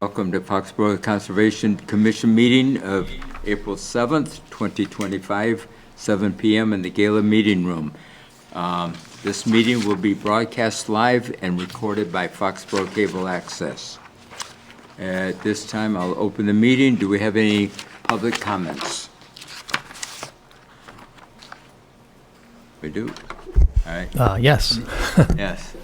Welcome to Foxborough Conservation Commission meeting of April 7th, 2025, 7 p.m. in the Gala Meeting Room. This meeting will be broadcast live and recorded by Foxborough Cable Access. At this time, I'll open the meeting. Do we have any public comments? We do? All right. Yes. Yes.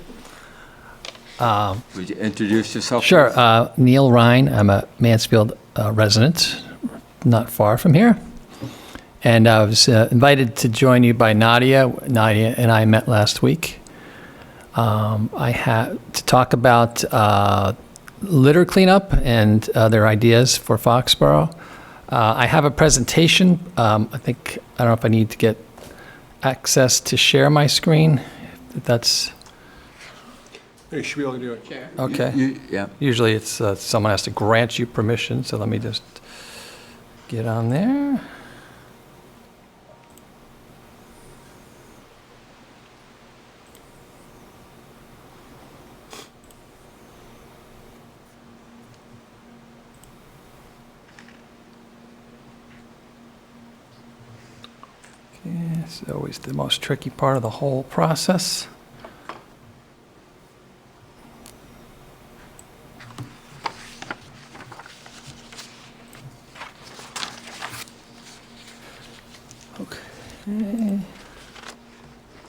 Would you introduce yourself? Sure. Neil Rhein. I'm a Mansfield resident, not far from here. And I was invited to join you by Nadia. Nadia and I met last week. I had to talk about litter cleanup and their ideas for Foxborough. I have a presentation. I don't know if I need to get access to share my screen. If that's... You should be able to do it. Sure. Okay. Yeah. Usually it's someone has to grant you permission, so let me just get on there. Okay, it's always the most tricky part of the whole process.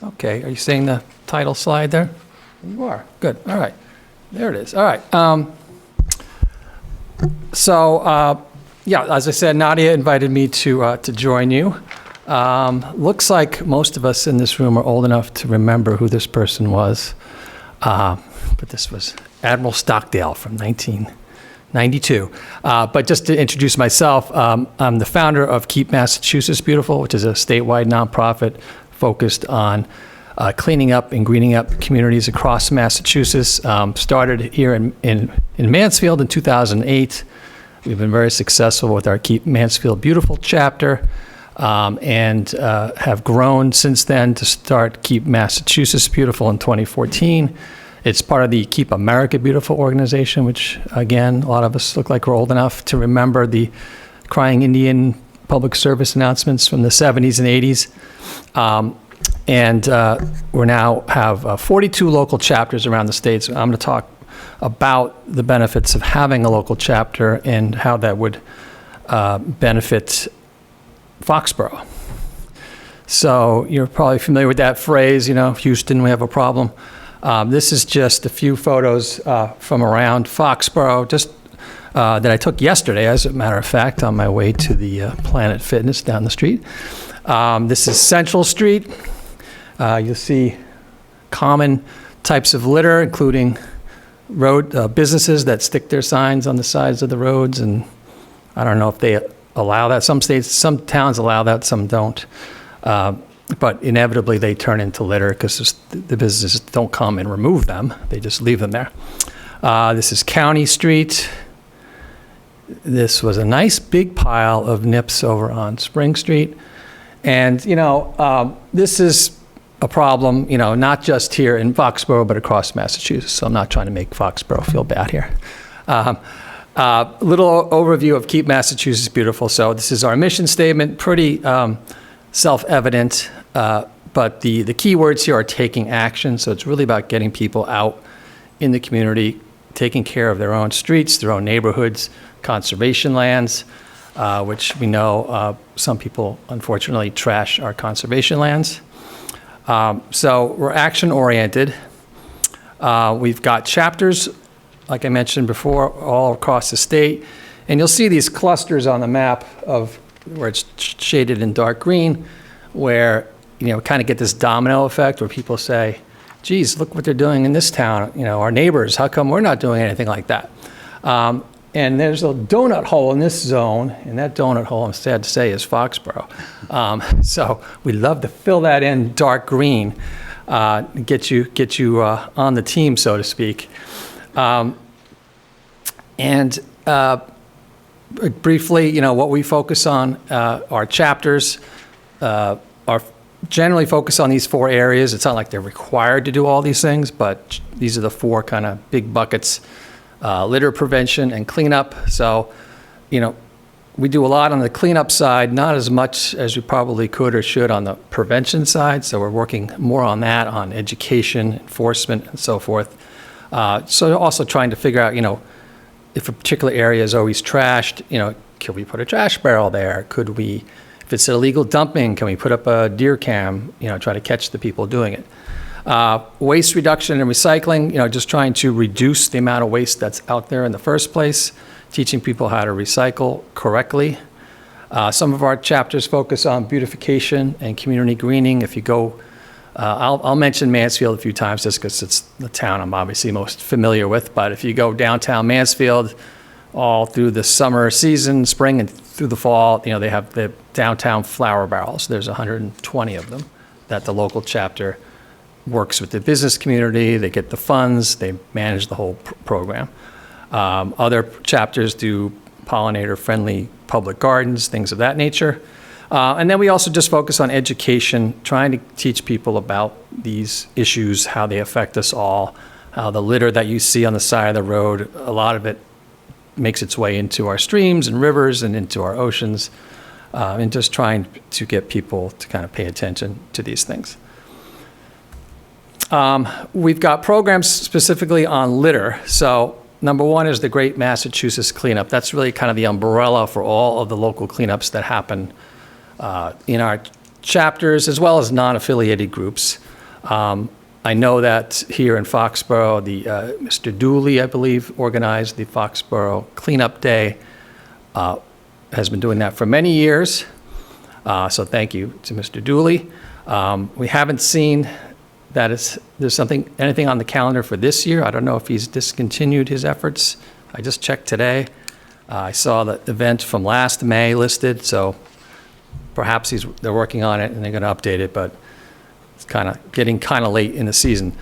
Okay, are you seeing the title slide there? You are. Good. All right. There it is. All right. Yeah, as I said, Nadia invited me to join you. Looks like most of us in this room are old enough to remember who this person was. But this was Admiral Stockdale from 1992. But just to introduce myself, I'm the founder of Keep Massachusetts Beautiful, which is a statewide nonprofit focused on cleaning up and greening up communities across Massachusetts. Started here in Mansfield in 2008. We've been very successful with our Keep Mansfield Beautiful chapter and have grown since then to start Keep Massachusetts Beautiful in 2014. It's part of the Keep America Beautiful organization, which, again, a lot of us look like we're old enough to remember the Crying Indian public service announcements from the 70s and 80s. We now have 42 local chapters around the state. So I'm going to talk about the benefits of having a local chapter and how that would benefit Foxborough. So you're probably familiar with that phrase, Houston, we have a problem. This is just a few photos from around Foxborough, just that I took yesterday, as a matter of fact, on my way to the Planet Fitness down the street. This is Central Street. You'll see common types of litter, including road businesses that stick their signs on the sides of the roads, and I don't know if they allow that. Some towns allow that, some don't. But inevitably they turn into litter because the businesses don't come and remove them. They just leave them there. This is County Street. This was a nice big pile of nips over on Spring Street. And, this is a problem, not just here in Foxborough, but across Massachusetts. So I'm not trying to make Foxborough feel bad here. Little overview of Keep Massachusetts Beautiful. So this is our mission statement, pretty self-evident, but the key words here are taking action. So it's really about getting people out in the community, taking care of their own streets, their own neighborhoods, conservation lands, which we know some people unfortunately trash our conservation lands. So we're action-oriented. We've got chapters, like I mentioned before, all across the state. And you'll see these clusters on the map of where it's shaded in dark green, where, kind of get this domino effect where people say, geez, look what they're doing in this town. Our neighbors, how come we're not doing anything like that? And there's a donut hole in this zone, and that donut hole, I'm sad to say, is Foxborough. So we'd love to fill that in dark green, get you on the team, so to speak. Briefly, what we focus on, our chapters are generally focused on these four areas. It's not like they're required to do all these things, but these are the four kind of big buckets litter prevention and cleanup. So, we do a lot on the cleanup side, not as much as we probably could or should on the prevention side. So we're working more on that, on education, enforcement, and so forth. So also trying to figure out, if a particular area is always trashed, could we put a trash barrel there? Could we, if it's illegal dumping, can we put up a deer cam, try to catch the people doing it? Waste reduction and recycling, just trying to reduce the amount of waste that's out there in the first place, teaching people how to recycle correctly. Some of our chapters focus on beautification and community greening. If you go, I'll mention Mansfield a few times just because it's the town I'm obviously most familiar with, but if you go downtown Mansfield all through the summer season, spring and through the fall, they have the downtown flower barrels. There's 120 of them that the local chapter works with the business community. They get the funds, they manage the whole program. Other chapters do pollinator-friendly public gardens, things of that nature. And then we also just focus on education, trying to teach people about these issues, how they affect us all, how the litter that you see on the side of the road, a lot of it makes its way into our streams and rivers and into our oceans, and just trying to get people to kind of pay attention to these things. We've got programs specifically on litter. So number one is the Great Massachusetts Cleanup. That's really kind of the umbrella for all of the local cleanups that happen in our chapters, as well as non-affiliated groups. I know that here in Foxboro, Mr. Dooley, I believe, organized the Foxboro Cleanup Day, has been doing that for many years. So thank you to Mr. Dooley. We haven't seen there's anything on the calendar for this year. I don't know if he's discontinued his efforts. I just checked today. I saw the event from last May listed, so perhaps they're working on it and they're going to update it, but it's getting late in the season.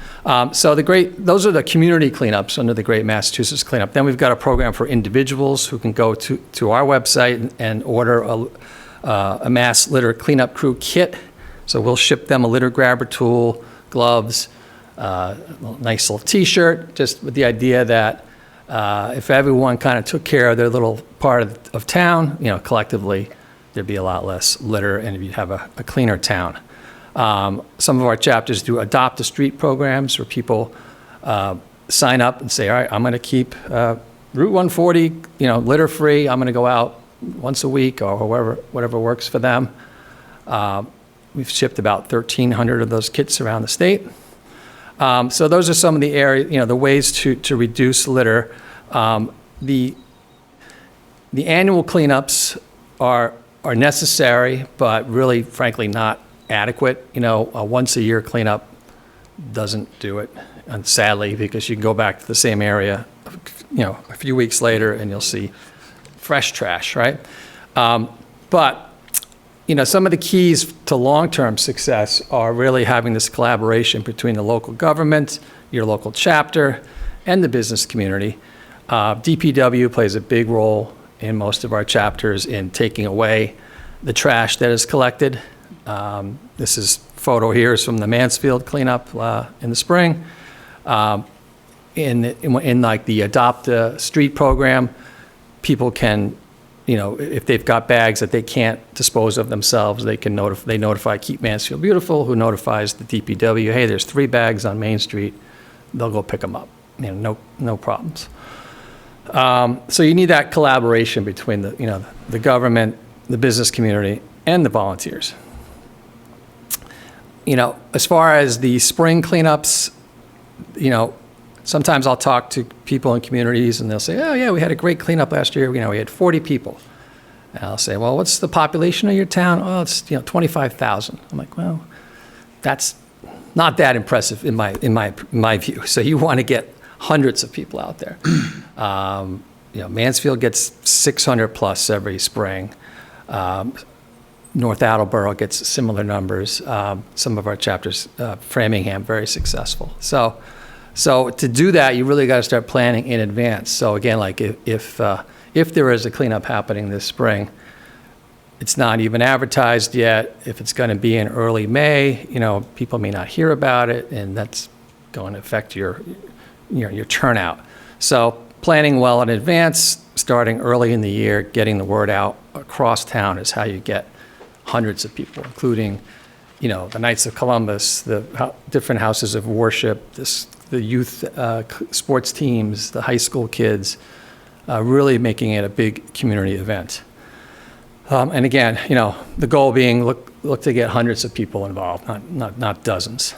So those are the community cleanups under the Great Massachusetts Cleanup. Then we've got a program for individuals who can go to our website and order a mass litter cleanup crew kit. So we'll ship them a litter grabber tool, gloves, a nice little T-shirt, just with the idea that if everyone kind of took care of their little part of town, collectively, there'd be a lot less litter and you'd have a cleaner town. Some of our chapters do adopt a street programs where people sign up and say, all right, I'm going to keep Route 140, litter free. I'm going to go out once a week or whatever works for them. We've shipped about 1,300 of those kits around the state. So those are some of the areas, the ways to reduce litter. The annual cleanups are necessary, but really, frankly, not adequate. A once-a-year cleanup doesn't do it, and sadly, because you can go back to the same area, a few weeks later, and you'll see fresh trash, right? But some of the keys to long-term success are really having this collaboration between the local government, your local chapter, and the business community. DPW plays a big role in most of our chapters in taking away the trash that is collected. This photo here is from the Mansfield cleanup in the spring. In like the Adopt a Street program, people can, if they've got bags that they can't dispose of themselves, they notify Keep Mansfield Beautiful, who notifies the DPW, hey, there's 3 bags on Main Street. They'll go pick them up. No problems. So you need that collaboration between the government, the business community, and the volunteers. As far as the spring cleanups, sometimes I'll talk to people in communities and they'll say, oh yeah, we had a great cleanup last year. We had 40 people. And I'll say, well, what's the population of your town? Oh, it's 25,000. I'm like, well, that's not that impressive in my view. So you want to get hundreds of people out there. Mansfield gets 600 plus every spring. North Attleboro gets similar numbers. Some of our chapters, Framingham, very successful. So to do that, you really got to start planning in advance. So again, like if there is a cleanup happening this spring, it's not even advertised yet. If it's going to be in early May, people may not hear about it, and that's going to affect your turnout. So planning well in advance, starting early in the year, getting the word out across town is how you get hundreds of people, including, the Knights of Columbus, the different houses of worship, the youth sports teams, the high school kids, really making it a big community event. And again, the goal being look to get hundreds of people involved, not dozens.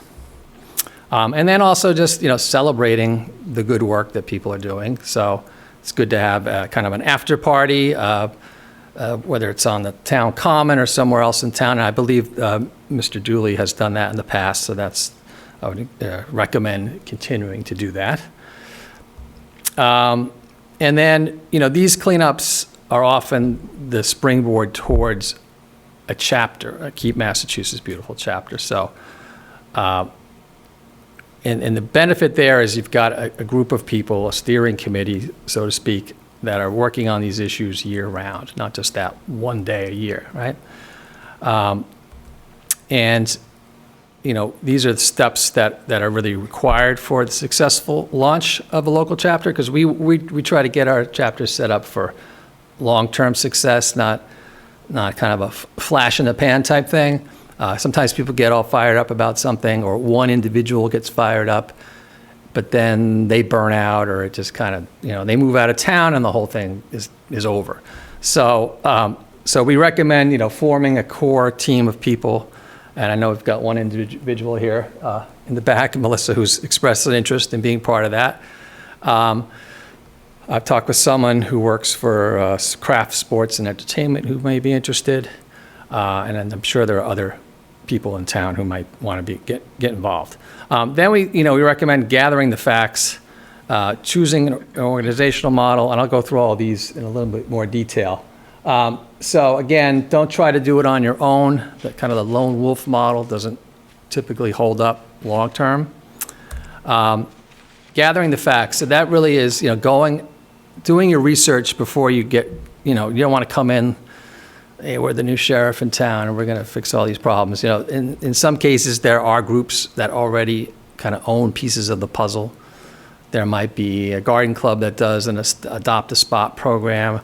And then also just, celebrating the good work that people are doing. So it's good to have kind of an after party, whether it's on the town common or somewhere else in town. And I believe Mr. Dooley has done that in the past, so I would recommend continuing to do that. And then, these cleanups are often the springboard towards a chapter, a Keep Massachusetts Beautiful chapter. So, and the benefit there is you've got a group of people, a steering committee, so to speak, that are working on these issues year-round, not just that one day a year, right? And, these are the steps that are really required for the successful launch of a local chapter, because we try to get our chapters set up for long-term success, not kind of a flash in the pan type thing. Sometimes people get all fired up about something, or one individual gets fired up, but then they burn out, or it just kind of, they move out of town and the whole thing is over. So, so we recommend, forming a core team of people. And I know we've got one individual here in the back, Melissa, who's expressed an interest in being part of that. I've talked with someone who works for craft sports and entertainment who may be interested. And I'm sure there are other people in town who might want to get involved. Then we recommend gathering the facts, choosing an organizational model, and I'll go through all of these in a little bit more detail. So again, don't try to do it on your own. The kind of the lone wolf model doesn't typically hold up long term. Gathering the facts. So that really is, doing your research before you get, you don't want to come in, hey, we're the new sheriff in town and we're going to fix all these problems. In some cases, there are groups that already kind of own pieces of the puzzle. There might be a garden club that does an adopt a spot program.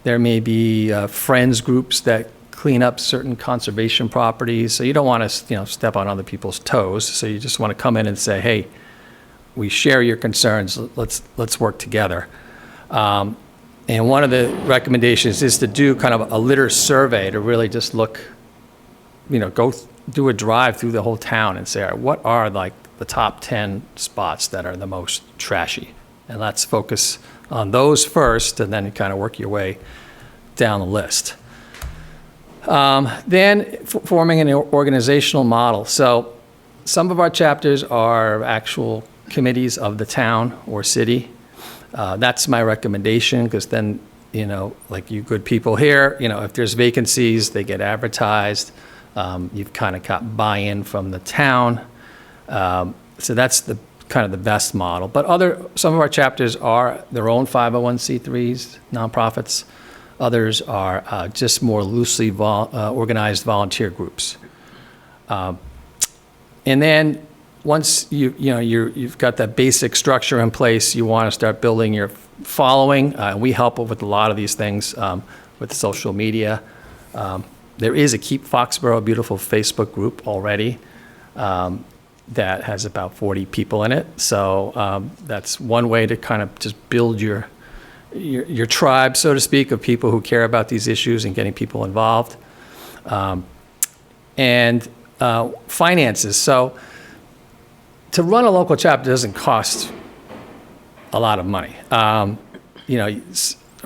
There may be friends groups that clean up certain conservation properties. So you don't want to, step on other people's toes. So you just want to come in and say, hey, we share your concerns. Let's work together. And one of the recommendations is to do kind of a litter survey to really just look, go do a drive through the whole town and say, all right, what are like the top 10 spots that are the most trashy? And let's focus on those first, and then you kind of work your way down the list. Then forming an organizational model. So some of our chapters are actual committees of the town or city. That's my recommendation, because then, like you good people here, if there's vacancies, they get advertised. You've kind of got buy-in from the town. So that's the kind of the best model. But some of our chapters are their own 501c3s, nonprofits. Others are just more loosely organized volunteer groups. And then once you've got that basic structure in place, you want to start building your following. We help with a lot of these things with social media. There is a Keep Foxboro Beautiful Facebook group already that has about 40 people in it. So that's one way to kind of just build your tribe, so to speak, of people who care about these issues and getting people involved. And finances. So to run a local chapter doesn't cost a lot of money.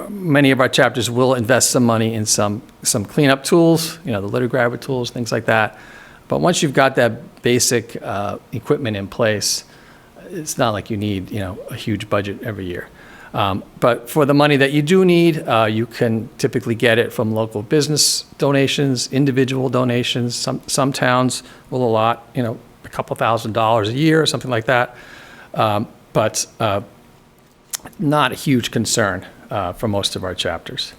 Many of our chapters will invest some money in some cleanup tools, the litter grabber tools, things like that. But once you've got that basic equipment in place, it's not like you need, a huge budget every year. But for the money that you do need, you can typically get it from local business donations, individual donations. Some towns will allot, a couple $1,000s a year or something like that. But not a huge concern for most of our chapters.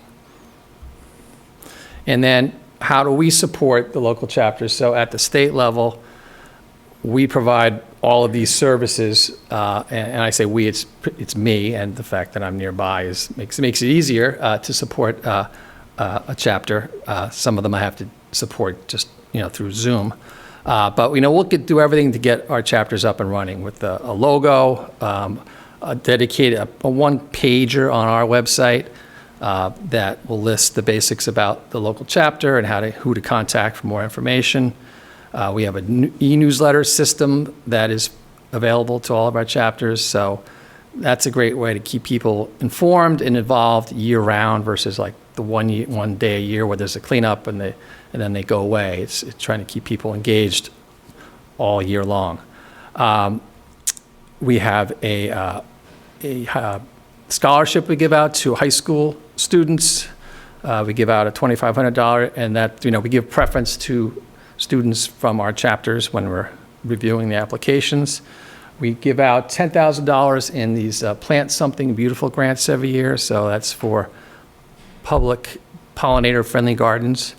And then how do we support the local chapters? So at the state level, we provide all of these services, and I say we, it's me, and the fact that I'm nearby makes it easier to support a chapter. Some of them I have to support just through Zoom, but we'll do everything to get our chapters up and running with a logo, a dedicated a one-pager on our website that will list the basics about the local chapter and who to contact for more information. We have an e-newsletter system that is available to all of our chapters, so that's a great way to keep people informed and involved year-round versus like the one day a year where there's a cleanup and then they go away. It's trying to keep people engaged all year long. We have a scholarship we give out to high school students. We give out a $2,500, and that we give preference to students from our chapters when we're reviewing the applications. We give out $10,000 in these Plant Something Beautiful grants every year, so that's for public pollinator-friendly gardens.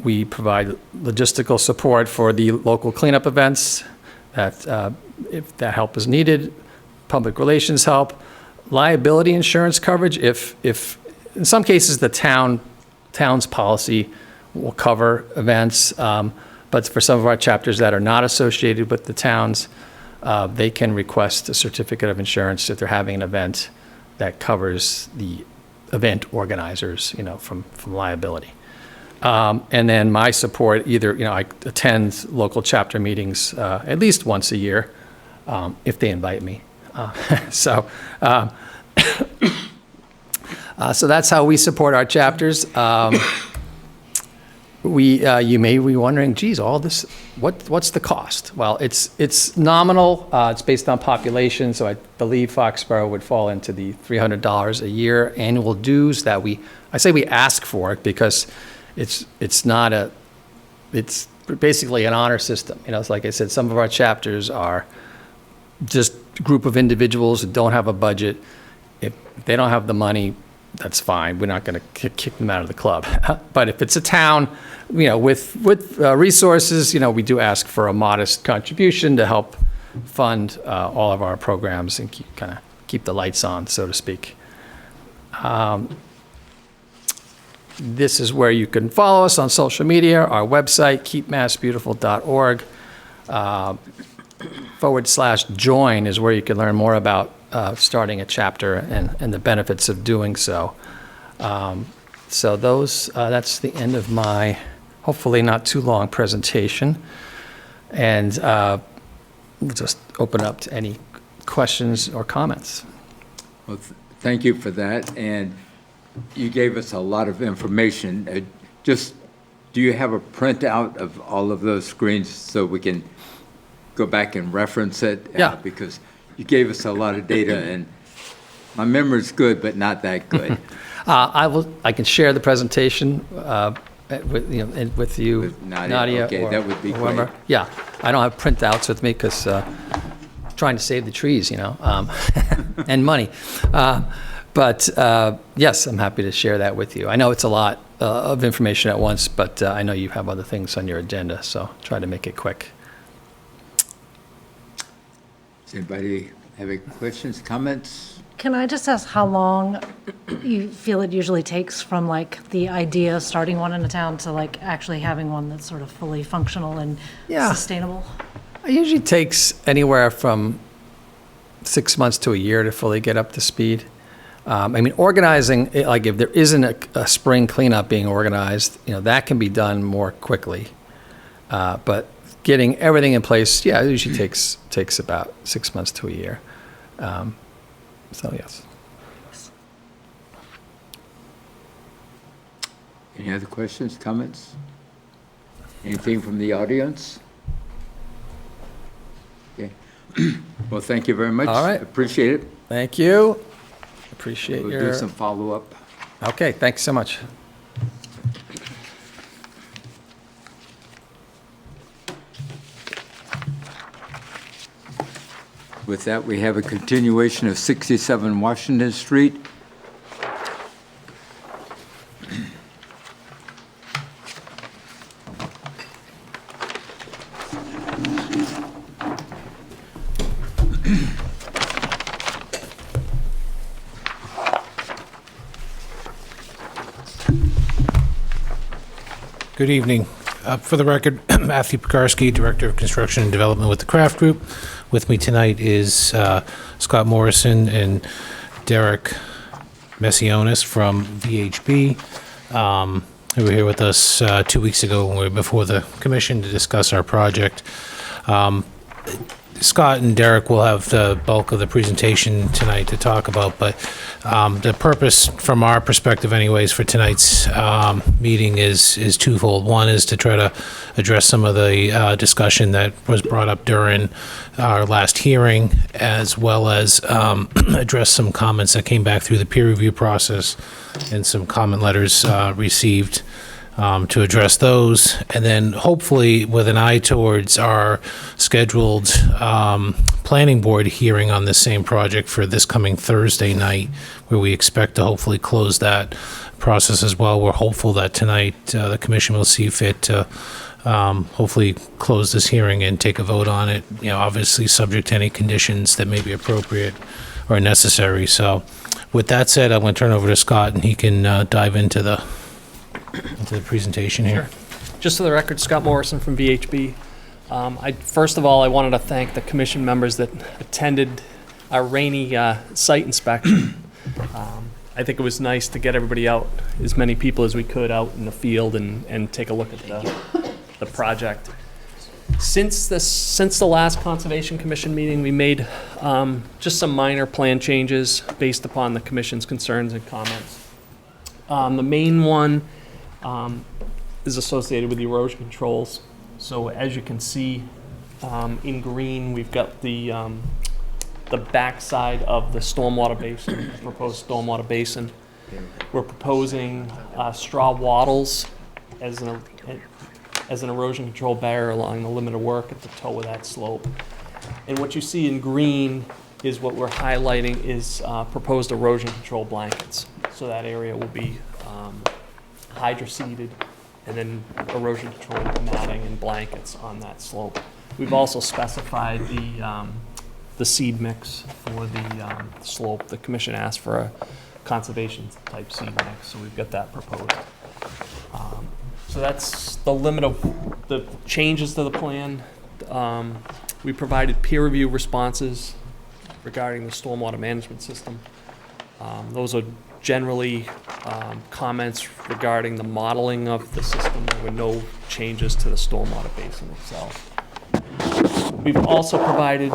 We provide logistical support for the local cleanup events that if that help is needed, public relations help, liability insurance coverage if in some cases the town's policy will cover events, but for some of our chapters that are not associated with the towns, they can request a certificate of insurance if they're having an event that covers the event organizers, from liability. And then my support, either, I attend local chapter meetings at least once a year, if they invite me. So that's how we support our chapters. You may be wondering, geez, all this, what's the cost? Well, it's nominal. It's based on population, so I believe Foxborough would fall into the $300 a year annual dues that we ask for it because it's basically an honor system. It's like I said, some of our chapters are just a group of individuals who don't have a budget. If they don't have the money, that's fine. We're not going to kick them out of the club. But if it's a town, with resources, we do ask for a modest contribution to help fund all of our programs and keep the lights on, so to speak. This is where you can follow us on social media. Our website, keepmassbeautiful.org /join is where you can learn more about starting a chapter and the benefits of doing so. So that's the end of my hopefully not too long presentation. And we'll just open up to any questions or comments. Well, thank you for that. And you gave us a lot of information. Do you have a printout of all of those screens so we can go back and reference it? Yeah. Because you gave us a lot of data, and my memory's good, but not that good. I can share the presentation with you, With Nadia. Okay, or that would be whoever. great. Yeah, I don't have printouts with me because trying to save the trees, and money. But yes, I'm happy to share that with you. I know it's a lot of information at once, but I know you have other things on your agenda, so try to make it quick. Does anybody have any questions, comments? Can I just ask how long you feel it usually takes from the idea of starting one in a town to actually having one that's sort of fully functional and sustainable? It usually takes anywhere from 6 months to a year to fully get up to speed. Organizing, if there isn't a spring cleanup being organized, that can be done more quickly. But getting everything in place, it usually takes about 6 months to a year. So yes. Any other questions, comments? Anything from the audience? Okay. Well, thank you very much. All right. Appreciate it. Thank you. Appreciate We'll your. do some follow-up. Okay, thanks so much. With that, we have a continuation of 67 Washington Street. Good evening. For the record, Matthew Pekarsky, Director of Construction and Development with the Craft Group. With me tonight is Scott Morrison and Derek Messionis from VHB, who were here with us 2 weeks ago when we were before the commission to discuss our project. Scott and Derek will have the bulk of the presentation tonight to talk about, but the purpose, from our perspective anyways, for tonight's meeting is twofold. One is to try to address some of the discussion that was brought up during our last hearing, as well as address some comments that came back through the peer review process and some comment letters received to address those, and then hopefully with an eye towards our scheduled planning board hearing on this same project for this coming Thursday night, where we expect to hopefully close that process as well. We're hopeful that tonight the commission will see fit to hopefully close this hearing and take a vote on it, obviously subject to any conditions that may be appropriate or necessary. So with that said, I'm going to turn over to Scott, and he can dive into the presentation here. Sure. Just for the record, Scott Morrison from VHB. First of all, I wanted to thank the commission members that attended our rainy site inspection. I think it was nice to get everybody out, as many people as we could, out in the field and take a look at the project. Since the last Conservation Commission meeting, we made just some minor plan changes based upon the commission's concerns and comments. The main one is associated with the erosion controls. So as you can see in green, we've got the backside of the stormwater basin, proposed stormwater basin. We're proposing straw wattles as an erosion control barrier along the limit of work at the toe of that slope. And what you see in green is what we're highlighting is proposed erosion control blankets. So that area will be hydroseeded, and then erosion control matting and blankets on that slope. We've also specified the seed mix for the slope. The commission asked for a conservation type seed mix, so we've got that proposed. So that's the limit of the changes to the plan. We provided peer review responses regarding the stormwater management system. Those are generally comments regarding the modeling of the system. There were no changes to the stormwater basin itself. We've also provided,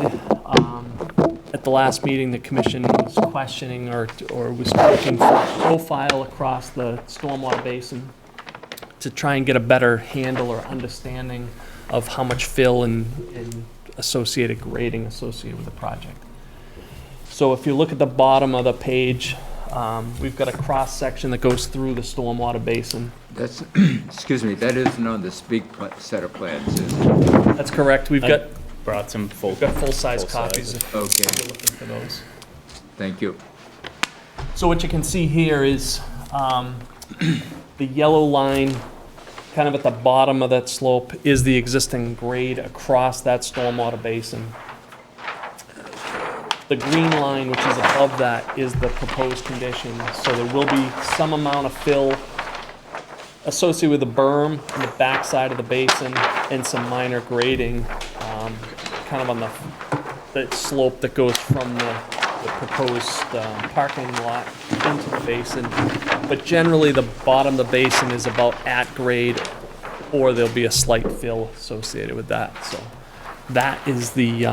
at the last meeting, the commission was questioning or was looking for a profile across the stormwater basin to try and get a better handle or understanding of how much fill and associated grading associated with the project. So if you look at the bottom of the page, we've got a cross-section that goes through the stormwater basin. That's, excuse me, that isn't on this big set of plans, is it? That's correct. We've got Brought some full-size copies if Okay. you're looking for those. Thank you. So what you can see here is the yellow line, kind of at the bottom of that slope, is the existing grade across that stormwater basin. The green line, which is above that, is the proposed condition. So there will be some amount of fill associated with the berm on the backside of the basin and some minor grading kind of on the slope that goes from the proposed parking lot into the basin. But generally, the bottom of the basin is about at grade, or there'll be a slight fill associated with that. So that is the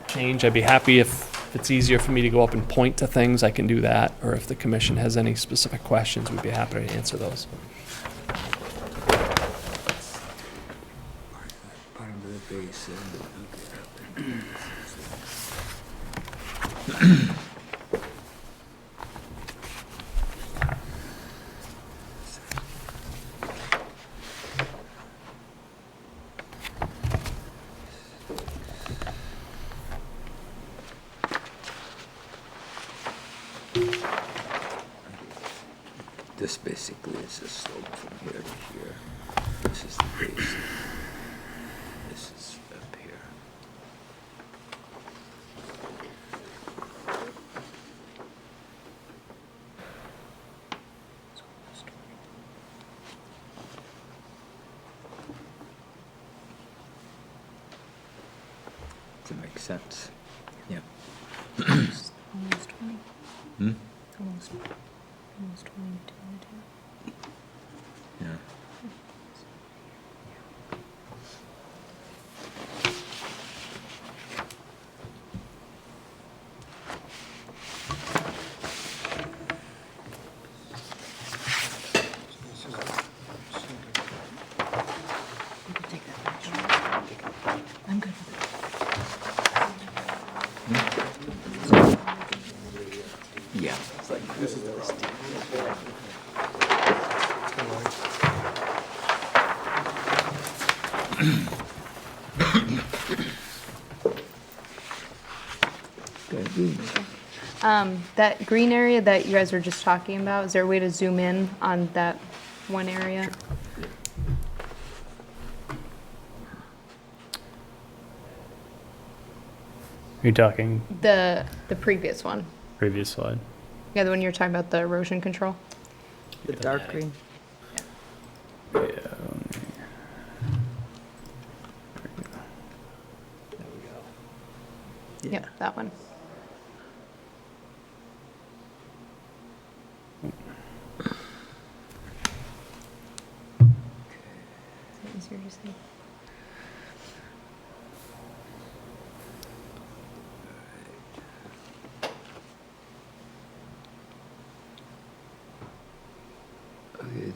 change. I'd be happy if it's easier for me to go up and point to things, I can do that. Or if the commission has any specific questions, we'd be happy to answer those. Bottom of the basin. This basically is the slope from here to here. This is the basin. This is a That makes sense. Yeah. Almost 20. Hmm? Almost 22. Yeah. You can take that back. I'm good with it. Yeah. It's like, this is the problem. That green area that you guys were just talking about, is there a way to zoom in on that one area? You're talking The previous one. previous slide. Yeah, the one you were talking about, the erosion control. The dark green. Yep, that one. Is that easier to see? Okay,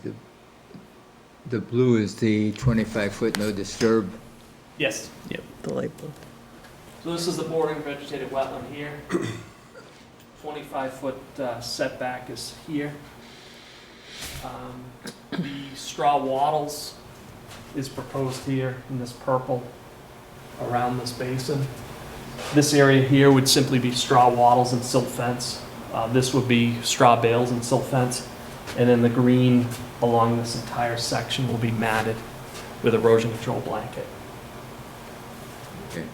the blue is the 25-foot no disturb. Yes. Yep. The light blue. So this is the bordering vegetated wetland here. 25-foot setback is here. The straw wattles is proposed here in this purple around this basin. This area here would simply be straw wattles and silt fence. This would be straw bales and silt fence. And then the green along this entire section will be matted with erosion control blanket. Okay.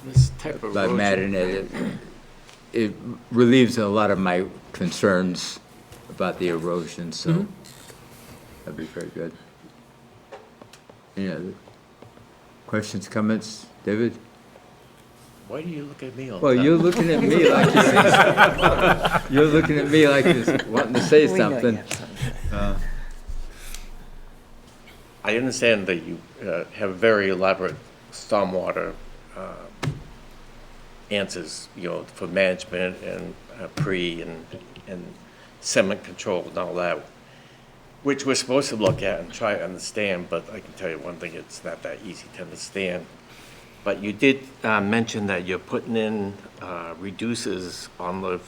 This type of By erosion. matting it relieves a lot of my concerns about the erosion, so that'd be very good. Any other questions, comments, David? Why do you look at me all the Well, time? you're looking at me like you're looking at me like you're wanting to say We know you something. have something. I understand that you have very elaborate stormwater answers, for management and pre and sediment control and all that, which we're supposed to look at and try to understand, but I can tell you one thing, it's not that easy to understand. But you did mention that you're putting in reducers on the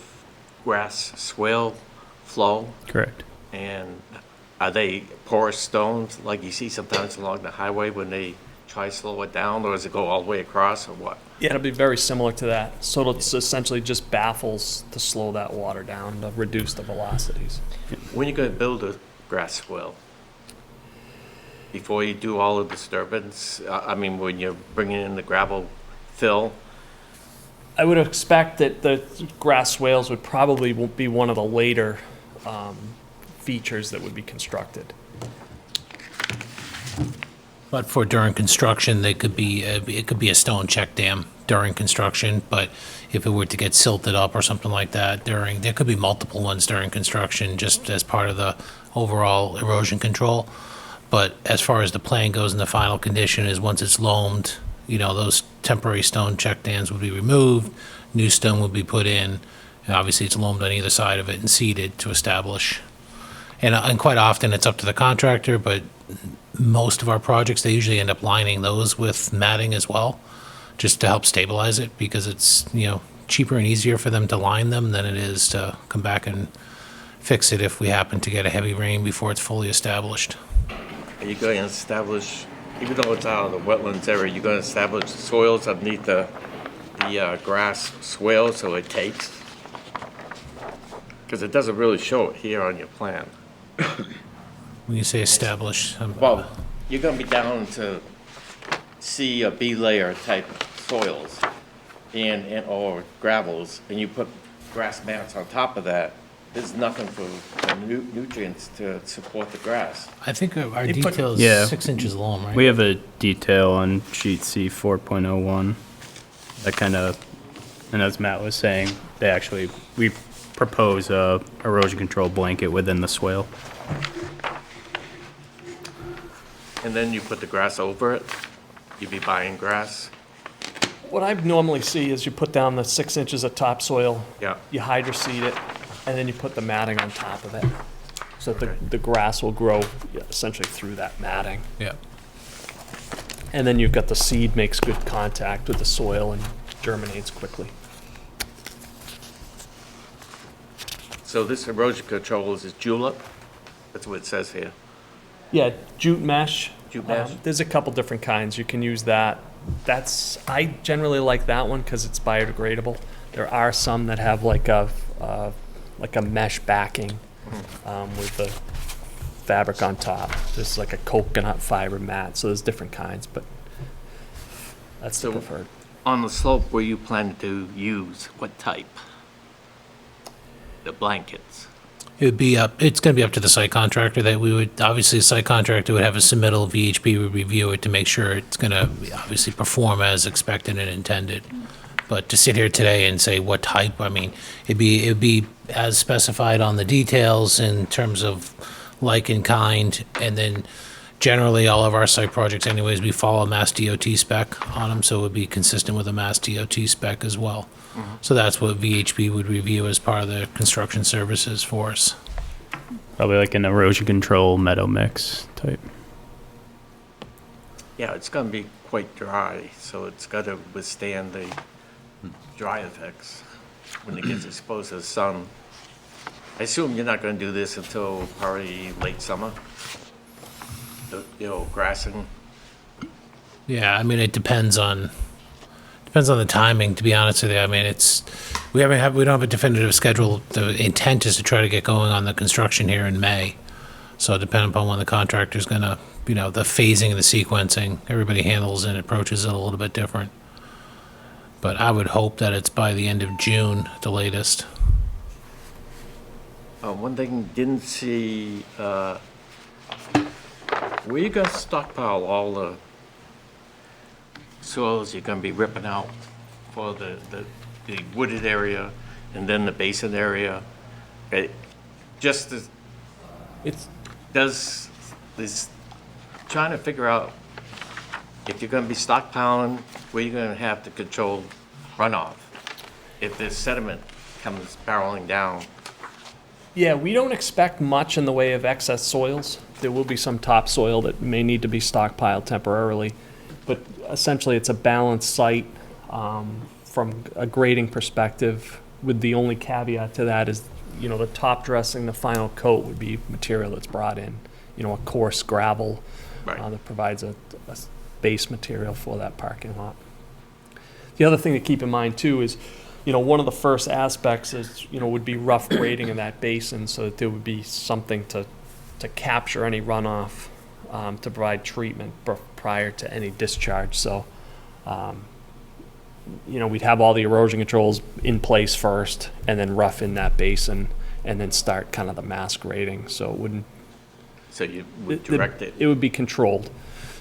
grass swale flow, Correct. and are they porous stones like you see sometimes along the highway when they try to slow it down, or does it go all the way across, or what? Yeah, it'll be very similar to that. So it's essentially just baffles to slow that water down, to reduce the velocities. When are you going to build a grass swale? Before you do all the disturbance? When you're bringing in the gravel fill? I would expect that the grass swales would probably be one of the later features that would be constructed. But for during construction, it could be a stone check dam during construction, but if it were to get silted up or something like that there could be multiple ones during construction, just as part of the overall erosion control. But as far as the plan goes, and the final condition is once it's loamed, those temporary stone check dams would be removed, new stone would be put in, and obviously it's loamed on either side of it and seeded to establish. And quite often it's up to the contractor, but most of our projects, they usually end up lining those with matting as well, just to help stabilize it, because it's, cheaper and easier for them to line them than it is to come back and fix it if we happen to get a heavy rain before it's fully established. Are you going to establish, even though it's out of the wetlands area, you're going to establish the soils underneath the grass swale so it takes? Because it doesn't really show it here on your plan. When you say establish, Well, you're going to be down to C or B layer type soils or gravels, and you put grass mats on top of that. there's nothing for nutrients to support the grass. I think our They put- detail Yeah. is 6 inches long, right? We have a detail on sheet C 4.01 that kind of, and as Matt was saying, we propose a erosion control blanket within the swale. And then you put the grass over it? You'd be buying grass? What I normally see is you put down the 6 inches of topsoil, Yeah. you hydroseed it, and then you put the matting on top of it. So that the grass will grow essentially through that matting. Yeah. And then you've got the seed makes good contact with the soil and germinates quickly. So this erosion control is julep? That's what it says here. Yeah, jute mesh. Jute mesh. There's a couple different kinds. You can use that. I generally like that one because it's biodegradable. There are some that have like a mesh backing with the fabric on top. There's like a coconut fiber mat, so there's different kinds, but that's the So- preferred. On the slope where you plan to use, what type? The blankets? It's going to be up to the site contractor that we would, obviously, the site contractor would have a submittal, VHB would review it to make sure it's going to obviously perform as expected and intended. But to sit here today and say what type, I mean, it'd be as specified on the details in terms of like and kind, and then generally all of our site projects anyways, we follow Mass DOT spec on them, so it would be consistent with a Mass DOT spec as well. So that's what VHB would review as part of the construction services for us. Probably like an erosion control meadow mix type. Yeah, it's gonna be quite dry, so it's gotta withstand the dry effects when it gets exposed to the sun. I assume you're not gonna do this until probably late summer? Grassing? Yeah, I mean, it depends on the timing, to be honest with you. I mean, we don't have a definitive schedule. The intent is to try to get going on the construction here in May. So depending upon when the contractor's gonna, the phasing and the sequencing, everybody handles and approaches it a little bit different. But I would hope that it's by the end of June at the latest. One thing, didn't see, where you gonna stockpile all the soils you're gonna be ripping out for the wooded area and then the basin area? Just as, It's trying to figure out if you're gonna be stockpiling, where you're gonna have to control runoff. If the sediment comes barreling down. Yeah, we don't expect much in the way of excess soils. There will be some topsoil that may need to be stockpiled temporarily, but essentially it's a balanced site from a grading perspective, with the only caveat to that is, the top dressing, the final coat would be material that's brought in, a coarse gravel Right. that provides a base material for that parking lot. The other thing to keep in mind too is, one of the first aspects is, would be rough grading in that basin so that there would be something to capture any runoff, to provide treatment prior to any discharge. So, we'd have all the erosion controls in place first and then rough in that basin and then start kind of the mass grading. So it wouldn't. So you would direct it. It would be controlled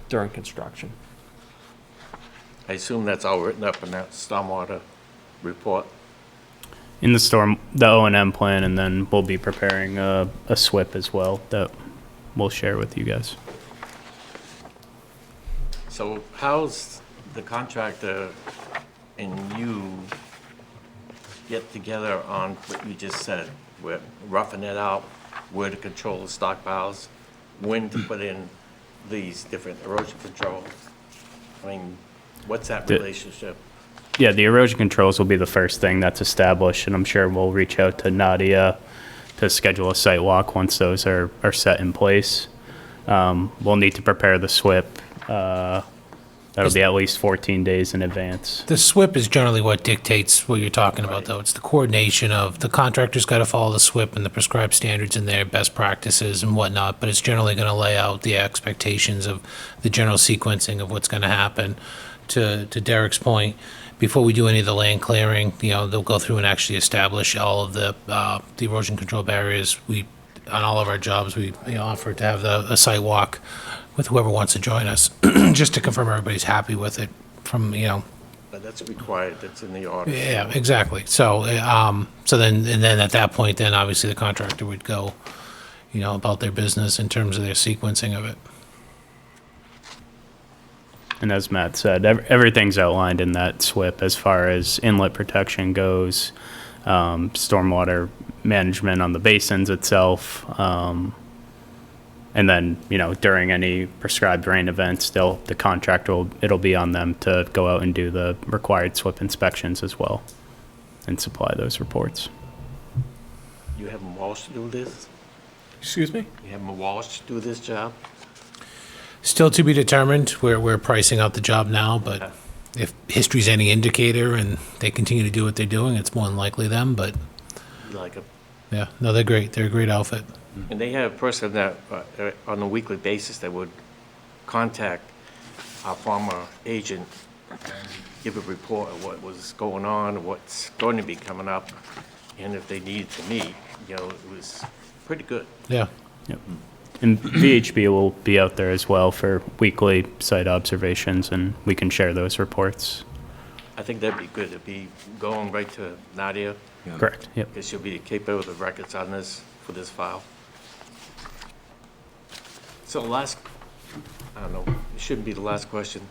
during construction. I assume that's all written up in that stormwater report. In the O&M plan, and then we'll be preparing a SWIP as well that we'll share with you guys. So how's the contractor and you get together on what you just said? We're roughing it out, where to control the stockpiles, when to put in these different erosion controls? I mean, what's that relationship? Yeah, the erosion controls will be the first thing that's established, and I'm sure we'll reach out to Nadia to schedule a site walk once those are set in place. We'll need to prepare the SWIP. That'll be at least 14 days in advance. The SWIP is generally what dictates what you're talking about, though. It's the coordination of the contractor's got to follow the SWIP and the prescribed standards and their best practices and whatnot, but it's generally going to lay out the expectations of the general sequencing of what's going to happen. To Derek's point, before we do any of the land clearing, they'll go through and actually establish all of the erosion control barriers. On all of our jobs, we offer to have a site walk with whoever wants to join us, just to confirm everybody's happy with it from. But that's required, that's in the order. Yeah, exactly. So, then at that point, then obviously the contractor would go, about their business in terms of their sequencing of it. And as Matt said, everything's outlined in that SWIP as far as inlet protection goes, stormwater management on the basins itself, and then, during any prescribed rain events, the contractor it'll be on them to go out and do the required SWIP inspections as well and supply those reports. You have Walsh to do this? Excuse me? You have Walsh to do this job? Still to be determined. We're pricing out the job now, but if history's any indicator and they continue to do what they're doing, it's more than likely them, but Like a, yeah, no, they're great. They're a great outfit. and they have a person that, on a weekly basis, that would contact our former agent, give a report of what was going on, what's going to be coming up, and if they needed to meet, it was pretty good. Yeah. Yep. And VHB will be out there as well for weekly site observations, and we can share those reports. I think that'd be good, it'd be going right to Nadia, Correct, yep. because she'll be capable of the records on this, for this file. So last, I don't know, it shouldn't be the last question.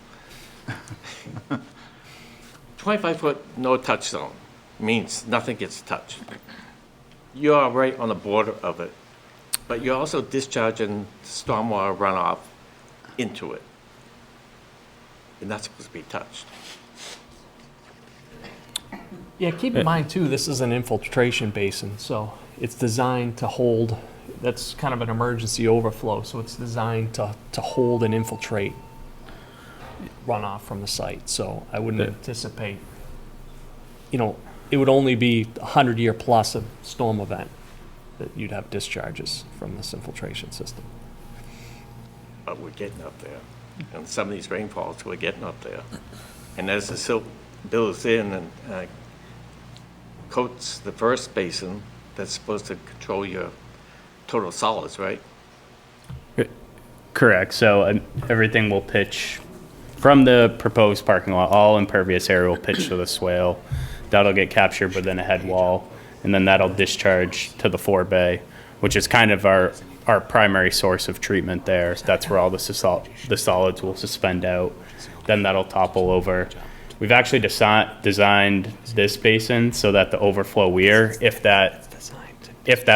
25-foot no-touch zone means nothing gets touched. You are right on the border of it, but you're also discharging stormwater runoff into it. And that's supposed to be touched. Yeah, keep in mind too, this is an infiltration basin, so it's designed to hold, that's kind of an emergency overflow, so it's designed to hold and infiltrate runoff from the site. So I wouldn't anticipate, it would only be a 100-year plus of storm event that you'd have discharges from this infiltration system. But we're getting up there. And some of these rainfalls, we're getting up there. And as the silt builds in and coats the first basin, that's supposed to control your total solids, right? Correct. So everything will pitch from the proposed parking lot. All impervious area will pitch to the swale. That'll get captured within a head wall, and then that'll discharge to the forebay, which is kind of our primary source of treatment there. That's where all the solids will suspend out. Then that'll topple over. We've actually designed this basin so that the overflow weir, if that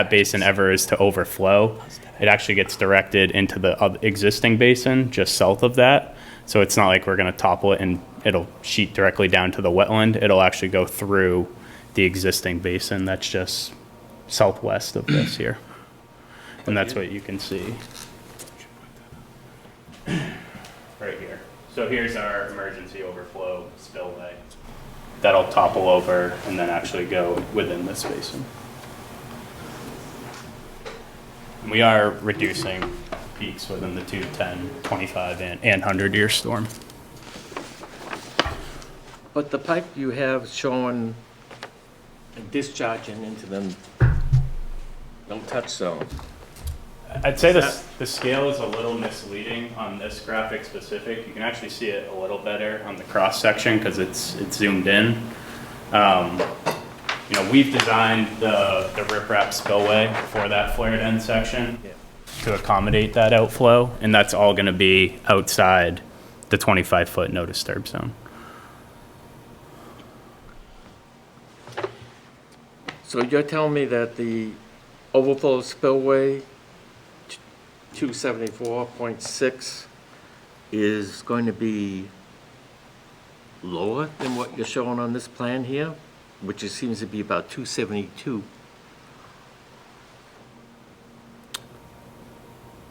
basin ever is to overflow, it actually gets directed into the existing basin just south of that. So it's not like we're going to topple it and it'll sheet directly down to the wetland. It'll actually go through the existing basin that's just southwest of this here. And that's what you can see right here. So here's our emergency overflow spillway. That'll topple over and then actually go within this basin. And we are reducing peaks within the 2, 10, 25, and 100-year storm. But the pipe you have showing discharging into the no-touch zone. I'd say the scale is a little misleading on this graphic specific. You can actually see it a little better on the cross section because it's zoomed in. We've designed the riprap spillway for that flared end section to accommodate that outflow, and that's all going to be outside the 25-foot no disturb zone. So you're telling me that the overflow spillway 274.6 is going to be lower than what you're showing on this plan here, which seems to be about 272.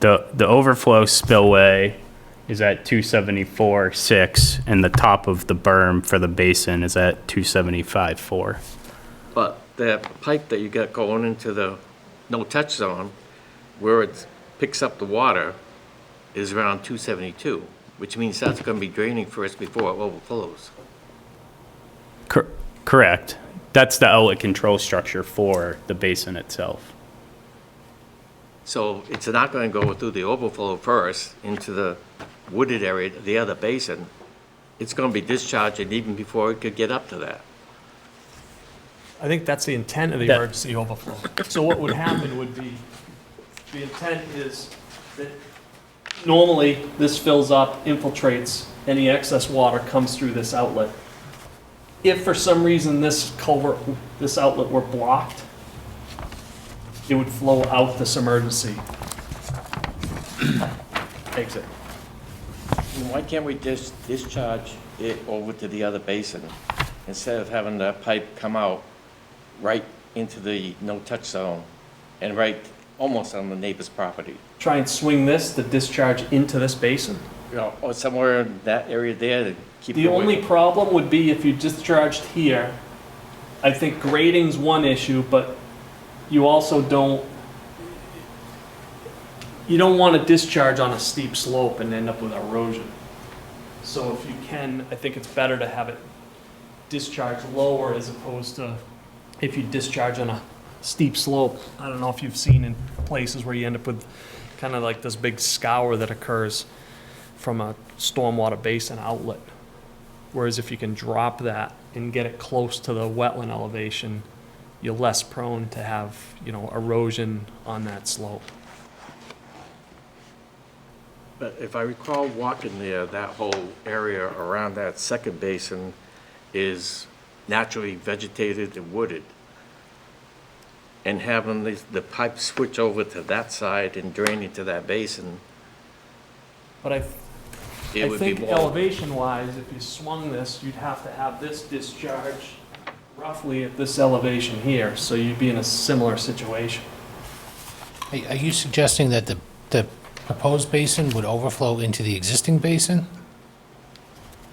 The overflow spillway is at 274.6, and the top of the berm for the basin is at 275.4. But the pipe that you got going into the no-touch zone, where it picks up the water, is around 272, which means that's going to be draining first before it overflows. Correct. That's the outlet control structure for the basin itself. So it's not going to go through the overflow first into the wooded area, the other basin. It's going to be discharging even before it could get up to that. I think that's the intent of the That- emergency overflow. So what would happen would be, the intent is that normally this fills up, infiltrates, any excess water comes through this outlet. If for some reason this culvert, this outlet were blocked, it would flow out this emergency exit. Why can't we just discharge it over to the other basin instead of having that pipe come out right into the no-touch zone and right almost on the neighbor's property? Try and swing this to discharge into this basin. You know, or somewhere in that area there to keep it The away. only problem would be if you discharged here. I think grading's one issue, but you also don't want to discharge on a steep slope and end up with erosion. So if you can, I think it's better to have it discharge lower as opposed to if you discharge on a steep slope. I don't know if you've seen in places where you end up with kind of like this big scour that occurs from a stormwater basin outlet. Whereas if you can drop that and get it close to the wetland elevation, you're less prone to have, erosion on that slope. But if I recall walking there, that whole area around that second basin is naturally vegetated and wooded. And having the pipe switch over to that side and drain into that basin, But I it would be think more. elevation-wise, if you swung this, you'd have to have this discharge roughly at this elevation here, so you'd be in a similar situation. Are you suggesting that the proposed basin would overflow into the existing basin?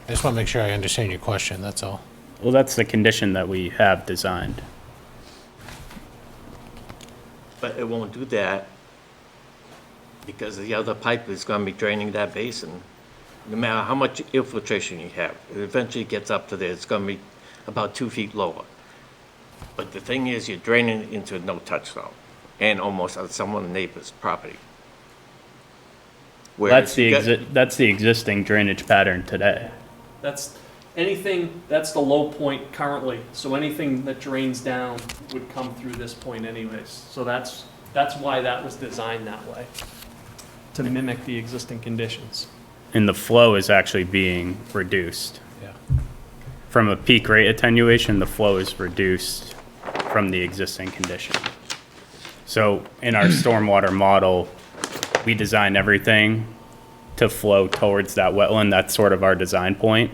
I just want to make sure I understand your question, that's all. Well, that's the condition that we have designed. But it won't do that because the other pipe is going to be draining that basin. No matter how much infiltration you have, it eventually gets up to there, it's going to be about 2 feet lower. But the thing is, you're draining it into a no-touch zone and almost on someone's neighbor's property. That's Whereas you got- that's the existing drainage pattern today. That's the low point currently, so anything that drains down would come through this point anyways. So that's why that was designed that way, to mimic the existing conditions. And the flow is actually being reduced. Yeah. From a peak rate attenuation, the flow is reduced from the existing condition. So in our stormwater model, we design everything to flow towards that wetland. That's sort of our design point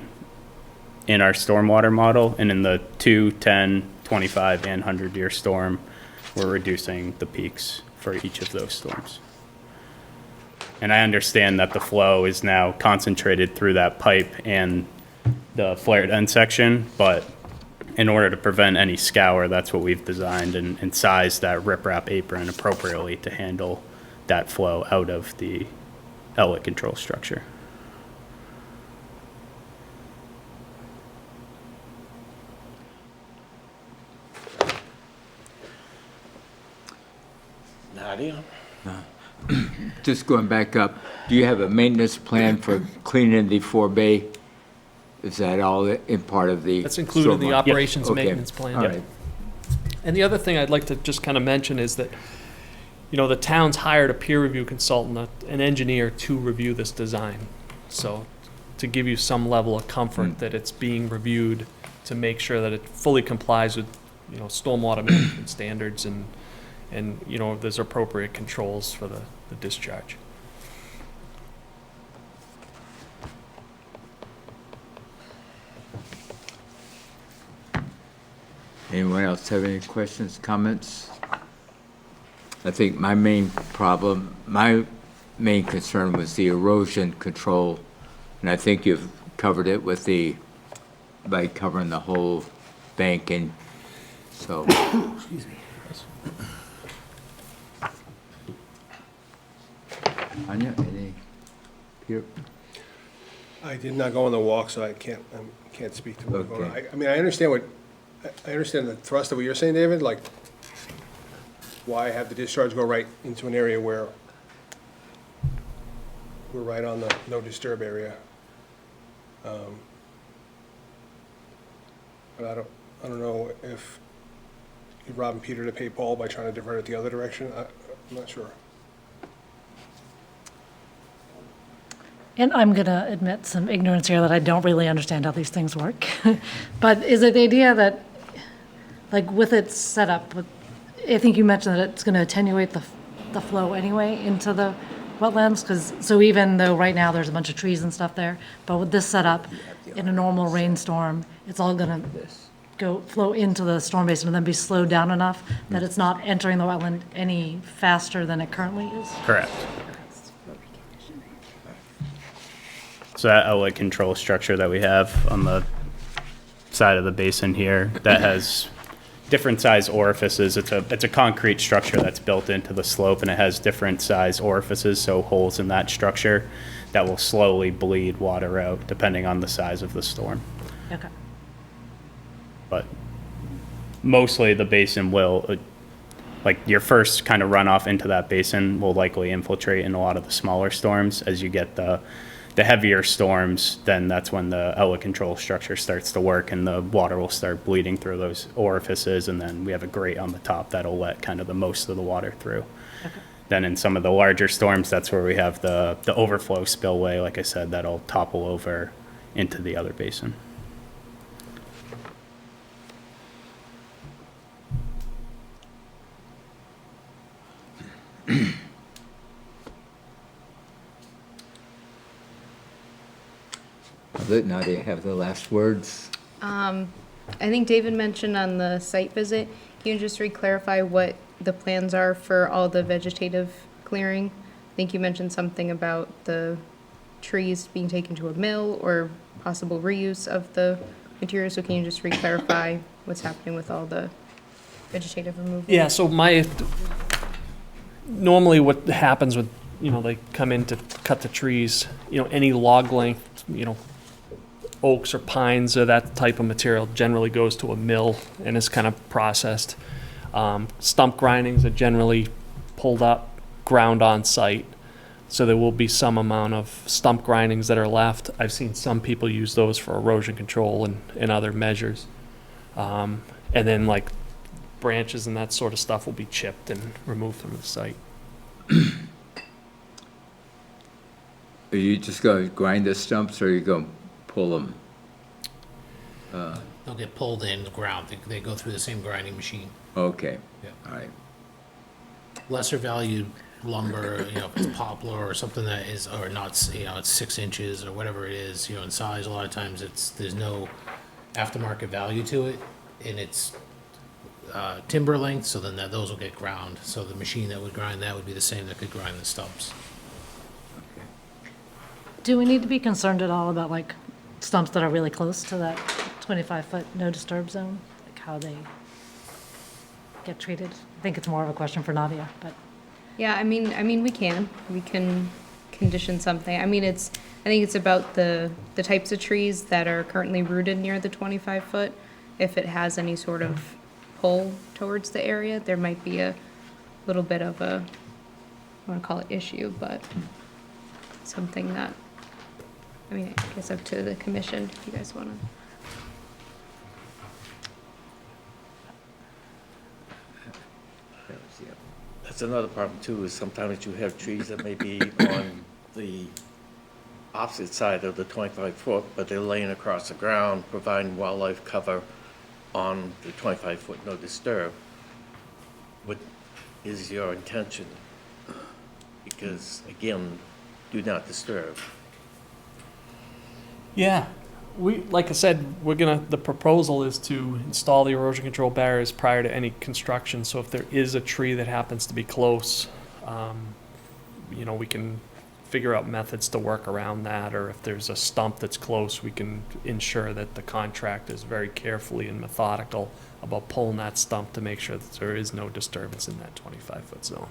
in our stormwater model. And in the 2, 10, 25, and 100-year storm, we're reducing the peaks for each of those storms. And I understand that the flow is now concentrated through that pipe and the flared end section, but in order to prevent any scour, that's what we've designed and sized that riprap apron appropriately to handle that flow out of the outlet control structure. Nadia? Just going back up, do you have a maintenance plan for cleaning the 4-bay? Is that all in part of the? That's included in the stormwater? operations Okay. maintenance plan. All right. And the other thing I'd like to just kind of mention is that, the town's hired a peer review consultant, an engineer, to review this design. So to give you some level of comfort that it's being reviewed to make sure that it fully complies with, stormwater management standards and there's appropriate controls for the discharge. Anyone else have any questions, comments? I think my main concern was the erosion control, and I think you've covered it by covering the whole banking, so. Excuse me. Anya, any, Peter? I did not go on the walk, so I can't speak to what's going on. Okay. I mean, I understand I understand the thrust of what you're saying, David, like, why have the discharge go right into an area where we're right on the no disturb area? But I don't know if you robbing Peter to pay Paul by trying to divert it the other direction. I'm not sure. And I'm going to admit some ignorance here that I don't really understand how these things work. But is it the idea that, like, with its setup, I think you mentioned that it's going to attenuate the flow anyway into the wetlands? Because, so even though right now there's a bunch of trees and stuff there, but with this setup, in a normal rainstorm, it's all going to flow into the storm basin and then be slowed down enough that it's not entering the wetland any faster than it currently is? Correct. So that outlet control structure that we have on the side of the basin here, that has different size orifices. It's a concrete structure that's built into the slope, and it has different size orifices, so holes in that structure that will slowly bleed water out depending on the size of the storm. Okay. But mostly the basin will, like your first kind of runoff into that basin will likely infiltrate in a lot of the smaller storms. As you get the heavier storms, then that's when the outlet control structure starts to work and the water will start bleeding through those orifices, and then we have a grate on the top that'll let kind of the most of the water through. Okay. Then in some of the larger storms, that's where we have the overflow spillway, like I said, that'll topple over into the other basin. I'll let Nadia have the last words. I think David mentioned on the site visit, can you just re-clarify what the plans are for all the vegetative clearing? I think you mentioned something about the trees being taken to a mill or possible reuse of the material, so can you just re-clarify what's happening with all the vegetative removal? Yeah, so normally what happens with, they come in to cut the trees, any log length, oaks or pines or that type of material generally goes to a mill and is kind of processed. Stump grindings are generally pulled up, ground on site. So there will be some amount of stump grindings that are left. I've seen some people use those for erosion control and other measures. And then like branches and that sort of stuff will be chipped and removed from the site. Are you just going to grind the stumps, or are you going to pull them? They'll get pulled in the ground. They go through the same grinding machine. Okay, Yeah. all right. Lesser valued lumber, if it's poplar or something that is, or not, it's 6 inches or whatever it is, in size. A lot of times there's no aftermarket value to it, and it's timber length, so then those will get ground. So the machine that would grind that would be the same that could grind the stumps. Do we need to be concerned at all about like stumps that are really close to that 25-foot no disturb zone? Like how they get treated? I think it's more of a question for Nadia, but. Yeah, I mean, we can condition something. I think it's about the types of trees that are currently rooted near the 25-foot. If it has any sort of pull towards the area, there might be a little bit of a, I want to call it issue, but something that, I guess up to the commission if you guys want to. That's another problem too, is sometimes you have trees that may be on the opposite side of the 25-foot, but they're laying across the ground, providing wildlife cover on the 25-foot no disturb. What is your intention? Because again, do not disturb. Yeah, like I said, the proposal is to install the erosion control barriers prior to any construction. So if there is a tree that happens to be close, we can figure out methods to work around that. Or if there's a stump that's close, we can ensure that the contractor is very carefully and methodical about pulling that stump to make sure that there is no disturbance in that 25-foot zone.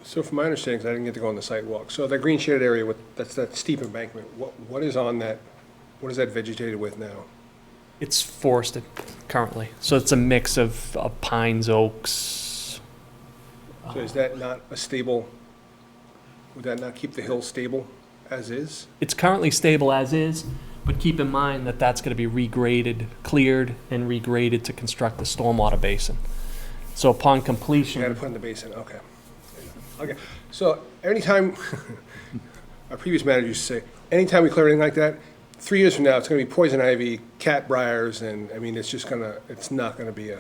So from my understanding, 'cause I didn't get to go on the sidewalk, so that green shaded area that's that steep embankment, what is on that, what is that vegetated with now? It's forested currently, so it's a mix of pines, oaks. So is that not a stable, would that not keep the hill stable as is? It's currently stable as is, but keep in mind that that's going to be regraded, cleared, and regraded to construct the stormwater basin. So upon You gotta completion, put in the basin, okay. Okay, so anytime, our previous manager used to say, anytime we clear anything like that, 3 years from now, it's gonna be poison ivy, cat briars, and, I mean, it's just gonna, it's not gonna be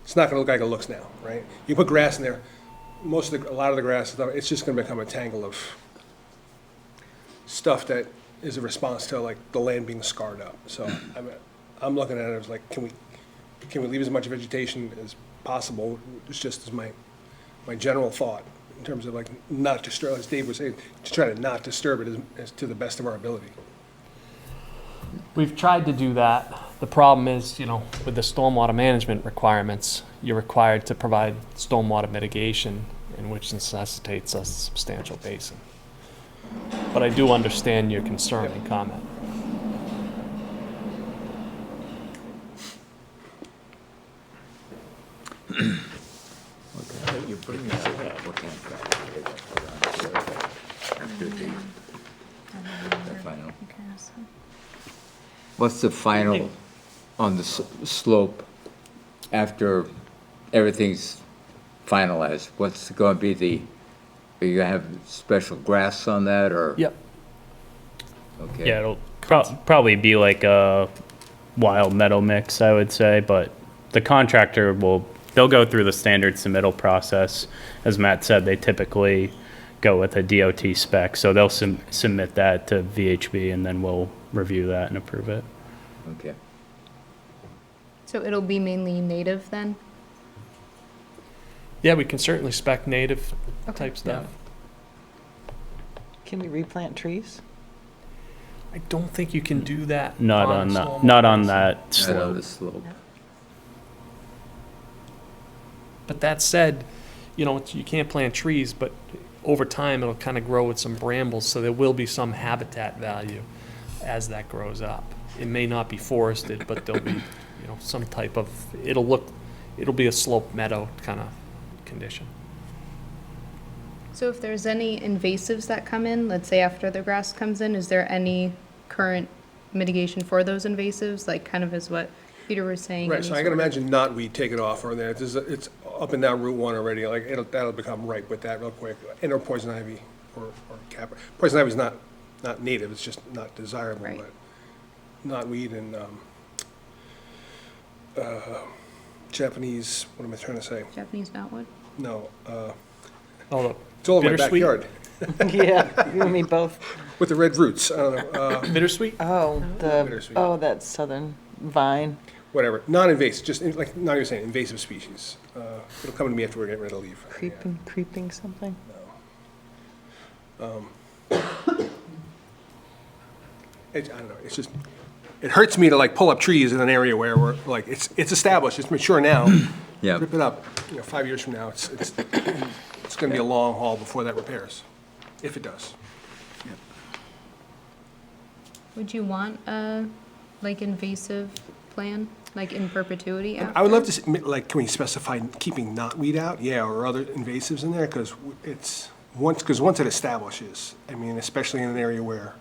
it's not gonna look like it looks now, right? You put grass in there, a lot of the grass, it's just gonna become a tangle of stuff that is a response to like the land being scarred up. So I'm looking at it as like, can we leave as much vegetation as possible? It's just as my general thought in terms of like not disturb, as Dave was saying, to try to not disturb it as to the best of our ability. we've tried to do that. The problem is, with the stormwater management requirements, you're required to provide stormwater mitigation, in which necessitates a substantial basin. But I do understand your concern and comment. What's the final on the slope after everything's finalized? What's going to be are you going to have special grass on that, or? Yep. Okay. Yeah, it'll probably be like a wild meadow mix, I would say, but the contractor they'll go through the standard submittal process. As Matt said, they typically go with a DOT spec, so they'll submit that to VHB, and then we'll review that and approve it. Okay. So it'll be mainly native then? Yeah, we can certainly spec native Okay. type stuff. Can we replant trees? I don't think you can do that. Not on stormwater not on basin. that Right on slope. the slope. But that said, you can't plant trees, but over time, it'll kind of grow with some brambles, so there will be some habitat value as that grows up. It may not be forested, but there'll be, some type of, it'll be a slope meadow kind of condition. So if there's any invasives that come in, let's say after the grass comes in, is there any current mitigation for those invasives? Like kind of as what Peter was saying? Right, any so I sort can of- imagine knotweed taking off or there, it's up and down Route 1 already, like, that'll become ripe with that real quick. And or poison ivy or cap. Poison ivy's not native, it's just not desirable, Right. but knotweed and, Japanese, what am I trying to say? Japanese knotwood? No, Oh, it's all in my Bittersweet? backyard, Yeah, you and me both. with the red roots, I don't know, bittersweet? Oh, Bittersweet. that southern vine. whatever, non-invasive, just like, not even saying invasive species. It'll come to me after we're getting ready to leave. Creeping something. I don't know, it's just, it hurts me to like pull up trees in an area where we're, like, it's established, it's mature now. Yeah. Rip it up, 5 years from now, it's gonna be a long haul before that repairs, if it does. Would you want a, invasive plan, in perpetuity after? I would love to, like, can we specify keeping knotweed out, yeah, or other invasives in there, because once it establishes, I mean, especially in an area where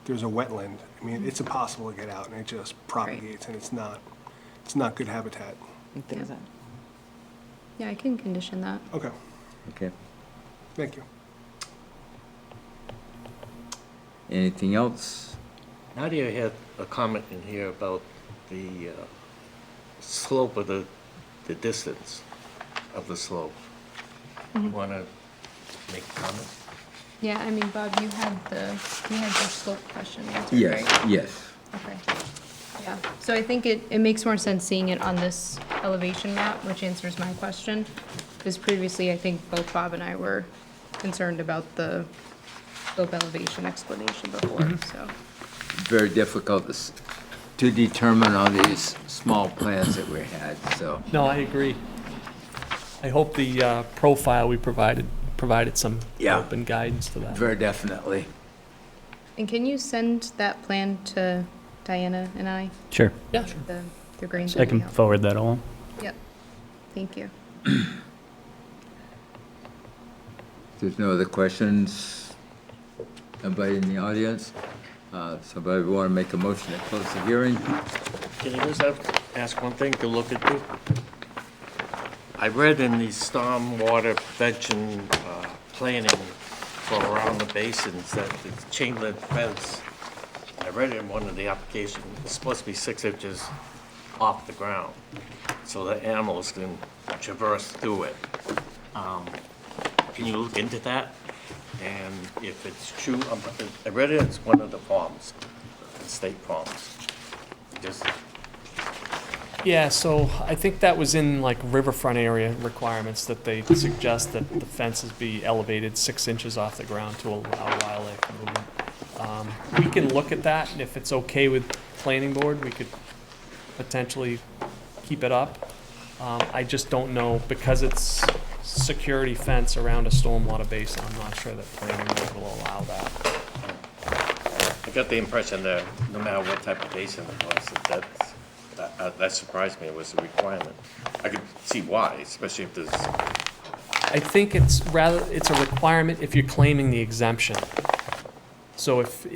there's a wetland, I mean, it's impossible to get out, and it just propagates, and it's not good habitat. It doesn't. Yeah, I can condition that. Okay, Okay. thank you. Anything else? Nadia had a comment in here about the slope of the distance of the slope. You want to make a comment? Yeah, I mean, Bob, you had your slope question answered, Yes, right? yes. Okay. Yeah, so I think it makes more sense seeing it on this elevation map, which answers my question. Because previously, I think both Bob and I were concerned about the slope elevation explanation before, so. Very difficult to determine on these small plans that we had, so. No, I agree. I hope the profile we provided some Yeah. help and guidance to that. Very definitely. And can you send that plan to Diana and I, Sure. Yeah, sure. the grains I would be can helpful. forward that along. Yep, thank you. If there's no other questions, anybody in the audience? Somebody want to make a motion to close the hearing? Can you just ask one thing to look into? I read in the stormwater prevention planning for around the basins that the chain link fence, I read in one of the applications, it's supposed to be 6 inches off the ground, so that animals can traverse through it. Can you look into that? And if it's true, I read it as one of the farms, the state farms. Just, Yeah, so I think that was in like riverfront area requirements that they suggest that the fences be elevated 6 inches off the ground to allow wildlife movement. We can look at that, and if it's okay with planning board, we could potentially keep it up. I just don't know, because it's security fence around a stormwater basin, I'm not sure that planning board will allow that. I got the impression that no matter what type of basin it was, that surprised me, it was a requirement. I could see why, especially if there's, I think it's a requirement if you're claiming the exemption. So if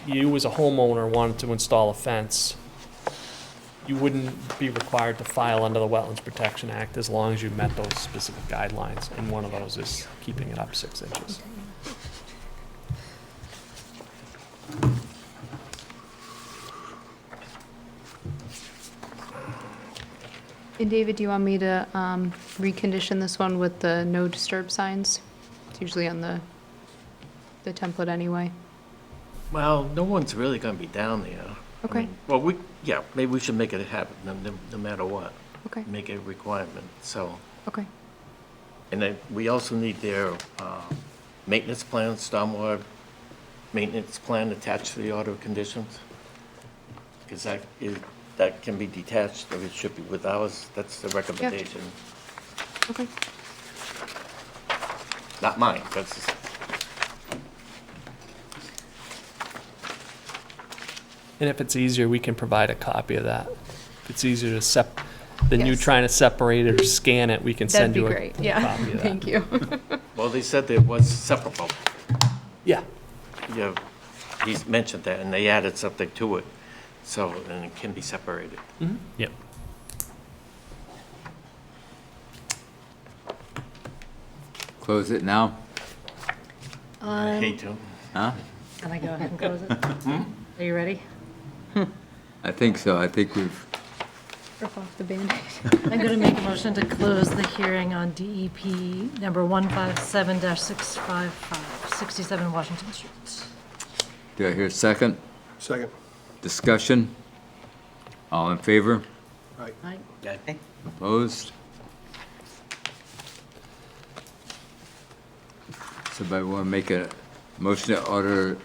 you as a homeowner wanted to install a fence, you wouldn't be required to file under the Wetlands Protection Act as long as you met those specific guidelines, and one of those is keeping it up 6 inches. And David, do you want me to recondition this one with the no disturb signs? It's usually on the template anyway. well, no one's really gonna be down there. I Okay. mean, well, maybe we should make it a habit, no matter what. Okay, Make it a requirement, so. okay. And then we also need their maintenance plan, stormwater maintenance plan attached to the order of conditions. Because that can be detached, or it should be with ours, that's the recommendation. Okay. Not mine, that's, And if it's easier, we can provide a copy of that. If it's easier to than you Yes. trying to separate it or scan it, we can That'd send be you a great, yeah, copy of that. thank you. well, they said there was separable. Yeah. Yeah, he's mentioned that, and they added something to it, so, and it can be separated. Yep. Close it now? I hate to. Huh? Can I go ahead and close it? Are you ready? I think so. I think we've, Rip off the Band-Aid. I'm going to make a motion to close the hearing on DEP number 157-655, 67 Washington Street. do I hear a second? Second. Discussion? All in favor? Aye. Aye. Opposed? Somebody want to make a motion to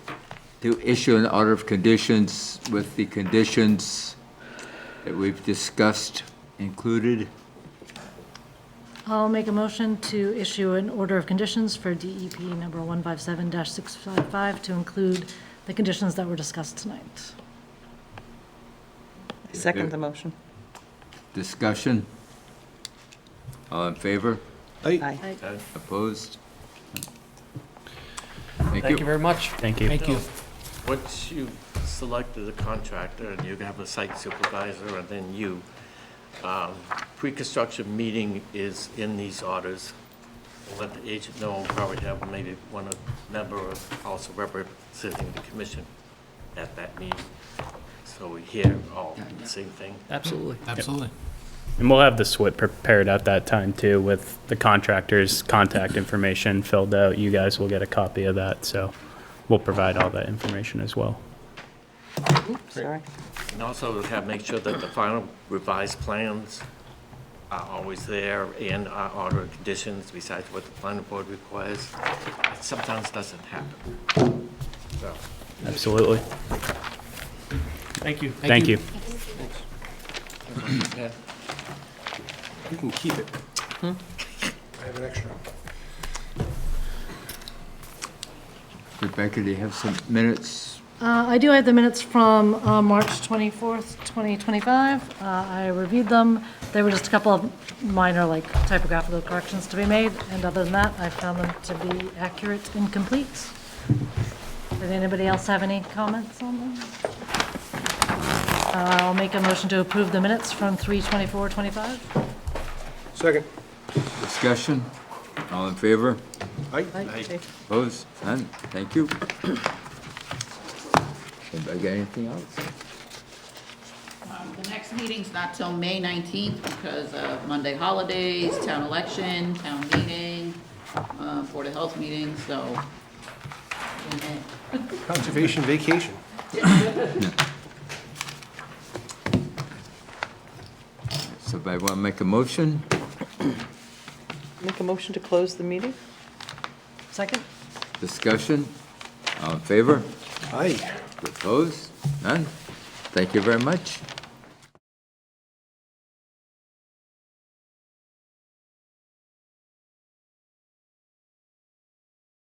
issue an order of conditions with the conditions that we've discussed included? I'll make a motion to issue an order of conditions for DEP number 157-655 to include the conditions that were discussed tonight. Second the motion. Discussion? All in favor? Aye. Aye. Opposed? Thank you very much. Thank you. Thank you. Once you selected a contractor, and you have a site supervisor, and then you, pre-construction meeting is in these orders. Let the agent know, and probably have maybe one member also representing the commission at that meeting. So we hear all the same thing. Absolutely. Absolutely. And we'll have the SWIP prepared at that time too, with the contractor's contact information filled out. You guys will get a copy of that, so we'll provide all that information as well. Sorry. And also make sure that the final revised plans are always there, and our order of conditions besides what the planning board requires. It sometimes doesn't happen. So, Absolutely. Thank you. Thank you. yeah. You can keep it. I have an extra. Rebecca, do you have some minutes I do have the minutes from March 24th, 2025. I reviewed them. There were just a couple of minor, like, typographical corrections to be made, and other than that, I found them to be accurate and complete. Did anybody else have any comments on them? I'll make a motion to approve the minutes from 3/24/25. Second. Discussion? All in favor? Aye. Opposed? None? Thank you. Anybody got anything else? The next meeting's not till May 19th because of Monday holidays, town election, town meeting, Board of Health meeting, so. Conservation vacation. Somebody want to make a motion? Make a motion to close the meeting? Second? Discussion? All in favor? Aye. Opposed? None? Thank you very much.